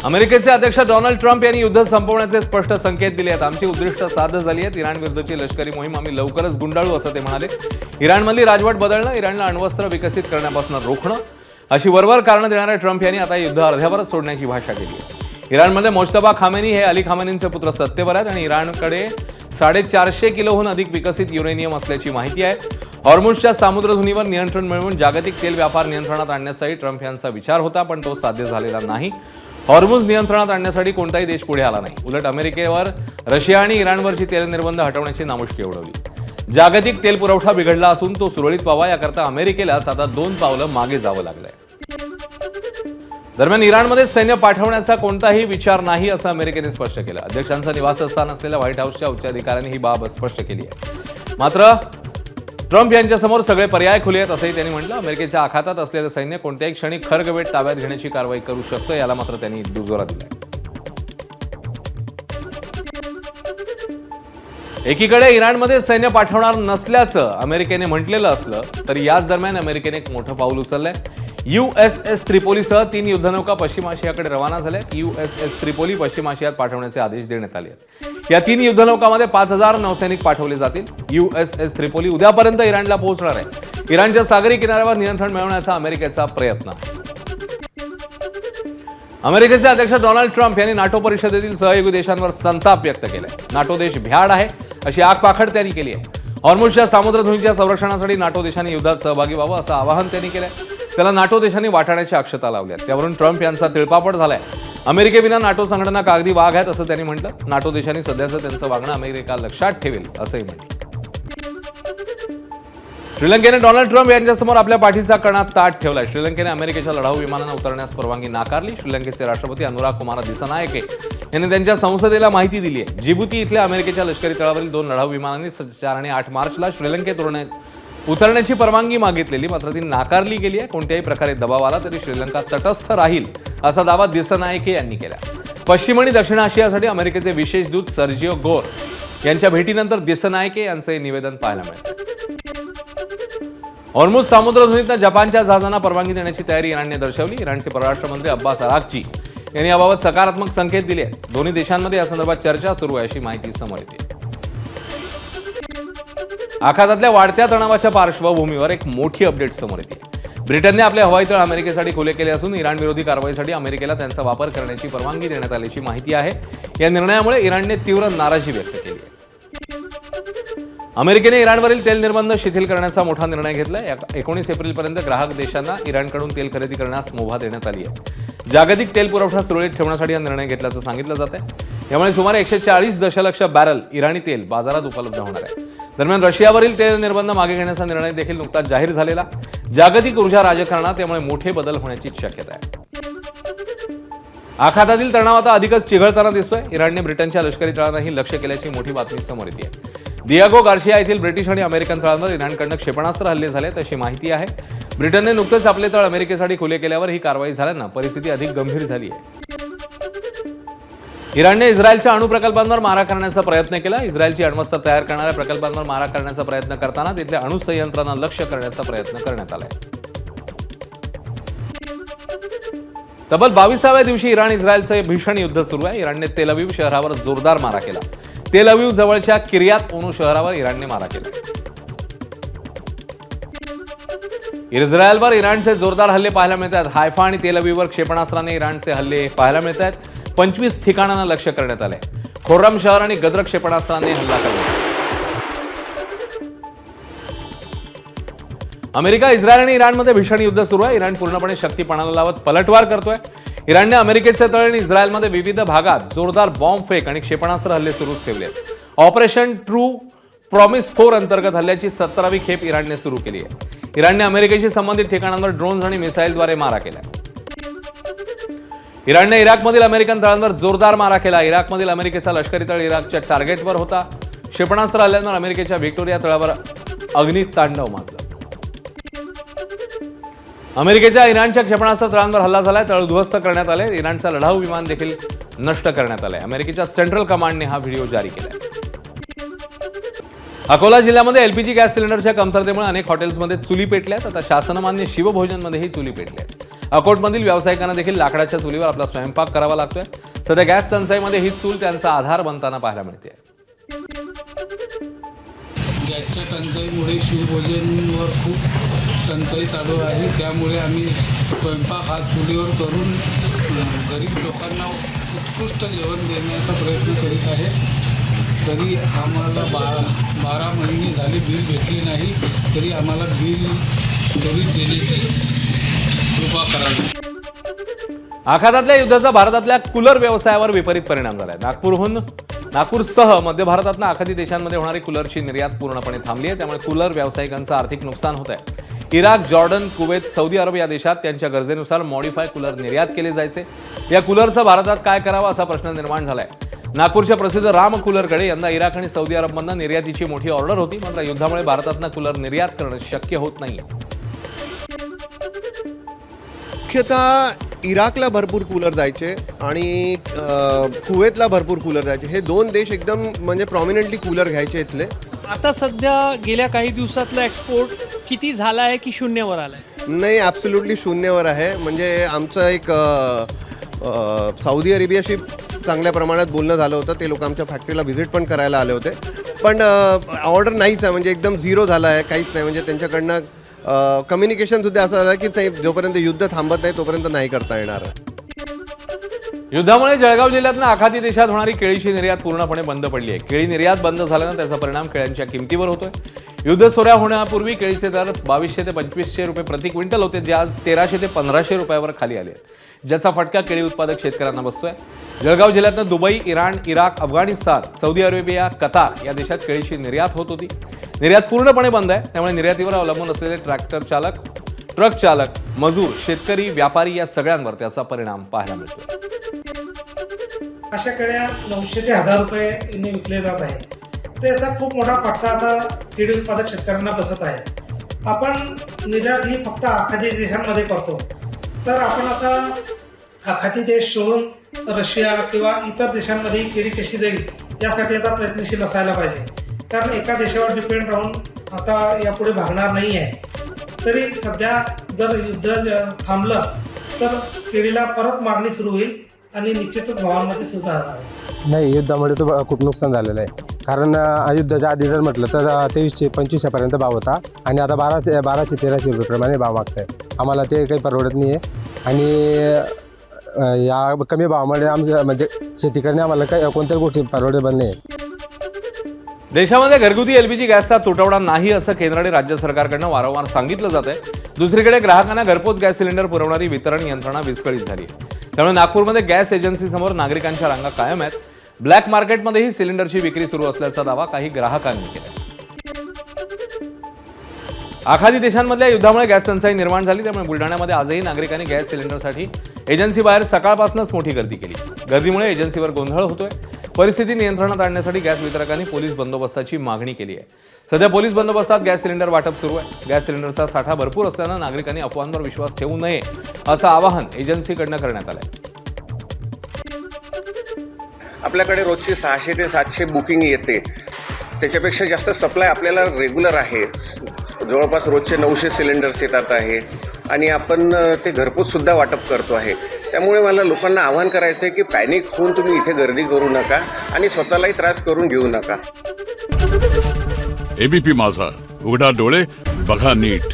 अमेरिकेचे अध्यक्ष Donald Trump यांनी युद्ध संपवण्याचे स्पष्ट संकेत दिले आहेत। आमची उद्दिष्ट साध्य झाली आहेत। इराण विरुद्धची लष्करी मोहीम आम्ही लवकरच गुंडाळू असं ते म्हणाले। इराणमधली राजवट बदलणं, इराणला अण्वस्त्र विकसित करण्यापासून रोखणं अशी वरवर कारणं देणाऱ्या ट्रम्प यांनी आता युद्ध अर्ध्यावरच सोडण्याची भाषा केली आहे। इराणमध्ये मोजतबा खामेनी हे अली खामेनींचे पुत्र सत्तेवर आहेत आणि इराणकडे 450 किलोहून अधिक विकसित युरेनियम असल्याची माहिती आहे। हॉर्मुझच्या सामुद्रधुनीवर नियंत्रण मिळवून जागतिक तेल व्यापार नियंत्रणात आणण्याचाही ट्रम्प यांचा विचार होता, पण तो साध्य झालेला नाही। हॉर्मुझ नियंत्रणात आणण्यासाठी कोणताही देश पुढे आला नाही। उलट अमेरिकेवर रशिया आणि इराणवरची तेल निर्बंध हटवण्याची नामुष्की उडवली। जागतिक तेल पुरवठा बिघडला असून तो सुरळीत व्हावा याकरता अमेरिकेलाच आता 2 पावलं मागे जावं लागलंय। दरम्यान इराणमध्ये सैन्य पाठवण्याचा कोणताही विचार नाही असं अमेरिकेने स्पष्ट केलं। अध्यक्षांचं निवासस्थान असलेल्या व्हाईट हाऊसच्या उच्च अधिकाऱ्यांनी ही बाब स्पष्ट केली आहे। मात्र ट्रम्प यांच्यासमोर सगळे पर्याय खुले आहेत असंही त्यांनी म्हटलं। अमेरिकेच्या आखातात असलेलं सैन्य कोणत्याही क्षणी खरगवेट ताब्यात घेण्याची कारवाई करू शकतं, याला मात्र त्यांनी दुजोरा दिलाय। एकीकडे इराणमध्ये सैन्य पाठवणार नसल्याचं अमेरिकेने म्हटलेलं असलं तरी याच दरम्यान अमेरिकेने एक मोठं पाऊल उचललंय। USS त्रिपोलीसह 3 युद्धनौका पश्चिम आशियाकडे रवाना झाल्या। USS त्रिपोली पश्चिम आशियात पाठवण्याचे आदेश देण्यात आले आहेत। या 3 युद्धनौकांमध्ये 5000 नौसैनिक पाठवले जातील। USS त्रिपोली उद्यापर्यंत इराणला पोहोचणार आहे। इराणच्या सागरी किनाऱ्यावर नियंत्रण मिळवण्याचा अमेरिकेचा प्रयत्न आहे। अमेरिकेचे अध्यक्ष डोनाल्ड ट्रम्प यांनी नाटो परिषदेतील सहयोगी देशांवर संताप व्यक्त केलाय। नाटो देश भ्याड आहे अशी आगपाखड त्यांनी केली आहे। हॉर्मुझच्या सामुद्रधुनीच्या संरक्षणासाठी नाटो देशांनी युद्धात सहभागी व्हावं असं आवाहन त्यांनी केलंय। त्याला नाटो देशांनी वाटाण्याची अक्षता लावल्या। त्यावरून ट्रम्प यांचा तिळपापड झालाय। अमेरिकेविना नाटो संघटना कागदी वाघ आहेत असं त्यांनी म्हटलं। नाटो देशांनी सध्याचं त्यांचं वागणं अमेरिका लक्षात ठेवेल असंही म्हटलं। श्रीलंकेने डोनाल्ड ट्रम्प यांच्यासमोर आपल्या पाठीचा कणा ताठ ठेवलाय। श्रीलंकेने अमेरिकेच्या लढाऊ विमानांना उतरण्यास परवानगी नाकारली। श्रीलंकेचे राष्ट्रपती अनुराग कुमार दिसनायके यांनी त्यांच्या संसदेला माहिती दिली आहे। जिबुती इथल्या अमेरिकेच्या लष्करी तळावरील 2 लढाऊ विमानांनी 4 आणि 8 मार्चला श्रीलंकेत उतरण्याची परवानगी मागितलेली, मात्र ती नाकारली गेली आहे। कोणत्याही प्रकारे दबाव आला तरी श्रीलंका तटस्थ राहील असा दावा दिसनायके यांनी केला। पश्चिम आणि दक्षिण आशियासाठी अमेरिकेचे विशेष दूत सर्जिओ गोर यांच्या भेटीनंतर दिसनायके यांचे निवेदन पाहायला मिळाले। हॉर्मुझ सामुद्रधुनीतनं जपानच्या जहाजांना परवानगी देण्याची तयारी इराणने दर्शवली। इराणचे परराष्ट्र मंत्री अब्बास अराक्ची यांनी याबाबत सकारात्मक संकेत दिले आहेत। दोन्ही देशांमध्ये या संदर्भात चर्चा सुरू आहे अशी माहिती समोर येते। आखातातल्या वाढत्या तणावाच्या पार्श्वभूमीवर एक मोठी अपडेट समोर येते। ब्रिटनने आपले हवाई तळ अमेरिकेसाठी खुले केले असून इराण विरोधी कारवाईसाठी अमेरिकेला त्यांचा वापर करण्याची परवानगी देण्यात आल्याची माहिती आहे। या निर्णयामुळे इराणने तीव्र नाराजी व्यक्त केली आहे। अमेरिकेने इराणवरील तेल निर्बंध शिथिल करण्याचा मोठा निर्णय घेतलाय। 19 एप्रिलपर्यंत ग्राहक देशांना इराणकडून तेल खरेदी करण्यास मुभा देण्यात आली आहे। जागतिक तेल पुरवठा सुरळीत ठेवण्यासाठी हा निर्णय घेतल्याचं सांगितलं जात आहे। यामुळे सुमारे 140 दशलक्ष बॅरल इराणी तेल बाजारात उपलब्ध होणार आहे। दरम्यान रशियावरील तेल निर्बंध मागे घेण्याचा निर्णय देखील नुकताच जाहीर झालेला। जागतिक ऊर्जा राजकारणात यामुळे मोठे बदल होण्याची शक्यता आहे। आखातातील तणाव आता अधिकच चिघळताना दिसतोय। इराणने ब्रिटनच्या लष्करी तळांनाही लक्ष्य केल्याची मोठी बातमी समोर येते आहे। दियागो गार्शिया येथील ब्रिटिश आणि अमेरिकन तळांवर इराणकडनं क्षेपणास्त्र हल्ले झाले अशी माहिती आहे। ब्रिटनने नुकतेच आपले तळ अमेरिकेसाठी खुले केल्यावर ही कारवाई झाल्यानं परिस्थिती अधिक गंभीर झाली आहे। इराणने इस्रायलच्या अणु प्रकल्पांवर मारा करण्याचा प्रयत्न केला। इस्रायलची अण्वस्त्र तयार करणाऱ्या प्रकल्पांवर मारा करण्याचा प्रयत्न करताना तिथल्या अणु संयंत्रांना लक्ष्य करण्याचा प्रयत्न करण्यात आलाय। तब्बल 22व्या दिवशी इराण इस्रायलचं भीषण युद्ध सुरू आहे। इराणने तेल अवीव शहरावर जोरदार मारा केला। तेल अवीव जवळच्या किर्यात ओनू शहरावर इराणने मारा केला। इस्रायलवर इराणचे जोरदार हल्ले पाहायला मिळतात। हायफा आणि तेल अवीववर क्षेपणास्त्राने इराणचे हल्ले पाहायला मिळतात। 25 ठिकाणांना लक्ष्य करण्यात आले। खोर्रम शहर आणि गद्र क्षेपणास्त्राने हल्ला करण्यात आला। अमेरिका, इस्रायल आणि इराणमध्ये भीषण युद्ध सुरू आहे। इराण पूर्णपणे शक्ती पणाला लावत पलटवार करतोय। इराणने अमेरिकेचे तळ आणि इस्रायलमध्ये विविध भागात जोरदार बॉम्ब फेक आणि क्षेपणास्त्र हल्ले सुरूच ठेवले आहेत। ऑपरेशन ट्रू प्रॉमिस 4 अंतर्गत हल्ल्याची 17वी खेप इराणने सुरू केली आहे। इराणने अमेरिकेशी संबंधित ठिकाणांवर ड्रोन्स आणि मिसाईलद्वारे मारा केला। इराणने इराकमधील अमेरिकन तळांवर जोरदार मारा केला। इराकमधील अमेरिकेचा लष्करी तळ इराकच्या टार्गेटवर होता। क्षेपणास्त्र हल्ल्यानंतर अमेरिकेच्या व्हिक्टोरिया तळावर अग्नितांडव माजलं। अमेरिकेच्या इराणच्या क्षेपणास्त्र तळांवर हल्ला झालाय। तळ उद्ध्वस्त करण्यात आले। इराणचा लढाऊ विमान देखील नष्ट करण्यात आले। अमेरिकेच्या सेंट्रल कमांडने हा व्हिडिओ जारी केलाय। अकोला जिल्ह्यामध्ये एलपीजी गॅस सिलेंडरच्या कमतरतेमुळे अनेक हॉटेल्समध्ये चुली पेटल्यात। आता शासनमान्य शिवभोजनमध्येही चुली पेटल्यात। अकोटमधील व्यावसायिकांना देखील लाकडाच्या चुलीवर आपला स्वयंपाक करावा लागतोय. सध्या गॅस टंचाईमध्ये ही चूल त्यांचा आधार बनताना पाहायला मिळते. गॅसच्या टंचाईमुळे शिवभोजनवर खूप टंचाई चालू आहे. त्यामुळे आम्ही स्वयंपाक हा चुलीवर करून गरीब लोकांना उत्कृष्ट जेवण देण्याचा प्रयत्न करीत आहे. तरी आम्हाला 12 महिने झाले बिल भेटले नाही. तरी आम्हाला बिल त्वरित देण्याची कृपा करावी. आखातातल्या युद्धाचा भारतातल्या कूलर व्यवसायावर विपरीत परिणाम झालाय. नागपूरसह मध्य भारतातनं आखाती देशांमध्ये होणारी कूलरची निर्यात पूर्णपणे थांबली आहे. त्यामुळे कूलर व्यावसायिकांचं आर्थिक नुकसान होत आहे. इराक, जॉर्डन, कुवेत, सौदी अरब या देशात त्यांच्या गरजेनुसार मॉडिफाय कूलर निर्यात केले जायचे. या कूलरचं भारतात काय करावं असा प्रश्न निर्माण झालाय. नागपूरच्या प्रसिद्ध राम कूलरकडे यंदा इराक आणि सौदी अरबमधनं निर्यातीची मोठी ऑर्डर होती. मात्र युद्धामुळे भारतातनं कूलर निर्यात करणं शक्य होत नाहीये. मुख्यतः इराकला भरपूर कूलर जायचे आणि कुवेतला भरपूर कूलर जायचे. हे 2 देश एकदम म्हणजे प्रॉमिनंटली कूलर घ्यायचे इथले. आता सध्या गेल्या काही दिवसातला एक्सपोर्ट किती झाला आहे की शून्यावर आला आहे? नाही, ॲब्सोल्युटली शून्यावर आहे. म्हणजे आमचं एक सौदी अरेबियाशी चांगल्या प्रमाणात बोलणं झालं होतं. ते लोक आमच्या फॅक्टरीला व्हिजिट पण करायला आले होते. पण ऑर्डर नाहीच आहे, म्हणजे एकदम झिरो झालं आहे, काहीच नाही. म्हणजे त्यांच्याकडनं कम्युनिकेशनसुद्धा असं झालं की जोपर्यंत युद्ध थांबत नाही तोपर्यंत नाही करता येणार. युद्धामुळे जळगाव जिल्ह्यातनं आखाती देशात होणारी केळीची निर्यात पूर्णपणे बंद पडली आहे. केळी निर्यात बंद झाल्यानं त्याचा परिणाम केळ्यांच्या किमतीवर होतोय. युद्ध सोऱ्या होण्यापूर्वी केळीचे दर 2200 ते 2500 रुपये प्रति क्विंटल होते, जे आज 1300 ते 1500 रुपयावर खाली आले आहेत. ज्याचा फटका केळी उत्पादक शेतकऱ्यांना बसतोय. जळगाव जिल्ह्यातनं Dubai, Iran, Iraq, Afghanistan, Saudi Arabia, Qatar या देशात केळीची निर्यात होत होती. निर्यात पूर्णपणे बंद आहे. त्यामुळे निर्यातीवर अवलंबून असलेले ट्रॅक्टर चालक, ट्रक चालक, मजूर, शेतकरी, व्यापारी या सगळ्यांवर त्याचा परिणाम पाहायला मिळतो. अशा केळ्या 900 ते 1000 रुपये विकले जात आहे. त्याचा खूप मोठा फटका आता केळी उत्पादक शेतकऱ्यांना बसत आहे. आपण निर्यात ही फक्त आखाती देशांमध्ये करतो, तर आपण आता आखाती देश सोडून रशिया किंवा इतर देशांमध्ये केळी कशी जाईल यासाठी आता प्रयत्नशील असायला पाहिजे. कारण एका देशावर डिपेंड राहून आता यापुढे भागणार नाही आहे. तरी सध्या जर युद्ध थांबलं तर केळीला परत मागणी सुरू होईल आणि निश्चितच भावांमध्ये सुधारणा होईल. नाही, युद्धामुळे तर खूप नुकसान झालेलं आहे. कारण युद्धाच्या आधी जर म्हटलं तर 2300-2500 पर्यंत भाव होता आणि आता 1200 ते 1300 रुपये प्रमाणे भाव मागत आहे. आम्हाला ते काही परवडत नाही आहे आणि या कमी भावामुळे आमच्या म्हणजे शेती करणे आम्हाला काही कोणत्याही गोष्टी परवडेबल नाही. देशामध्ये घरगुती एलपीजी गॅसचा तुटवडा नाही असं केंद्र आणि राज्य सरकारकडनं वारंवार सांगितलं जात आहे. दुसरीकडे ग्राहकांना घरपोच गॅस सिलेंडर पुरवणारी वितरण यंत्रणा विस्कळीत झाली आहे. त्यामुळे नागपूरमध्ये गॅस एजन्सीसमोर नागरिकांच्या रांगा कायम आहेत. ब्लॅक मार्केटमध्येही सिलेंडरची विक्री सुरू असल्याचा दावा काही ग्राहकांनी केला. आखाती देशांमधल्या युद्धामुळे गॅस टंचाई निर्माण झाली. त्यामुळे बुलढाण्यामध्ये आजही नागरिकांनी गॅस सिलेंडरसाठी एजन्सी बाहेर सकाळपासूनच मोठी गर्दी केली. गर्दीमुळे एजन्सीवर गोंधळ होतोय. परिस्थिती नियंत्रणात आणण्यासाठी गॅस वितरकांनी पोलीस बंदोबस्ताची मागणी केली आहे. सध्या पोलीस बंदोबस्तात गॅस सिलेंडर वाटप सुरू आहे. गॅस सिलेंडरचा साठा भरपूर असल्यानं नागरिकांनी अफवांवर विश्वास ठेवू नये असं आवाहन एजन्सीकडनं करण्यात आलंय. आपल्याकडे रोजची 600 ते 700 बुकिंग येते. त्याच्यापेक्षा जास्त सप्लाय आपल्याला रेग्युलर आहे. जवळपास रोजचे 900 सिलेंडर्स येतात आहे आणि आपण ते घरपोचसुद्धा वाटप करतो आहे. त्यामुळे मला लोकांना आवाहन करायचं आहे की पॅनिक होऊन तुम्ही इथे गर्दी करू नका आणि स्वतःलाही त्रास करून घेऊ नका. एबीपी माझा, उघडा डोळे बघा नीट.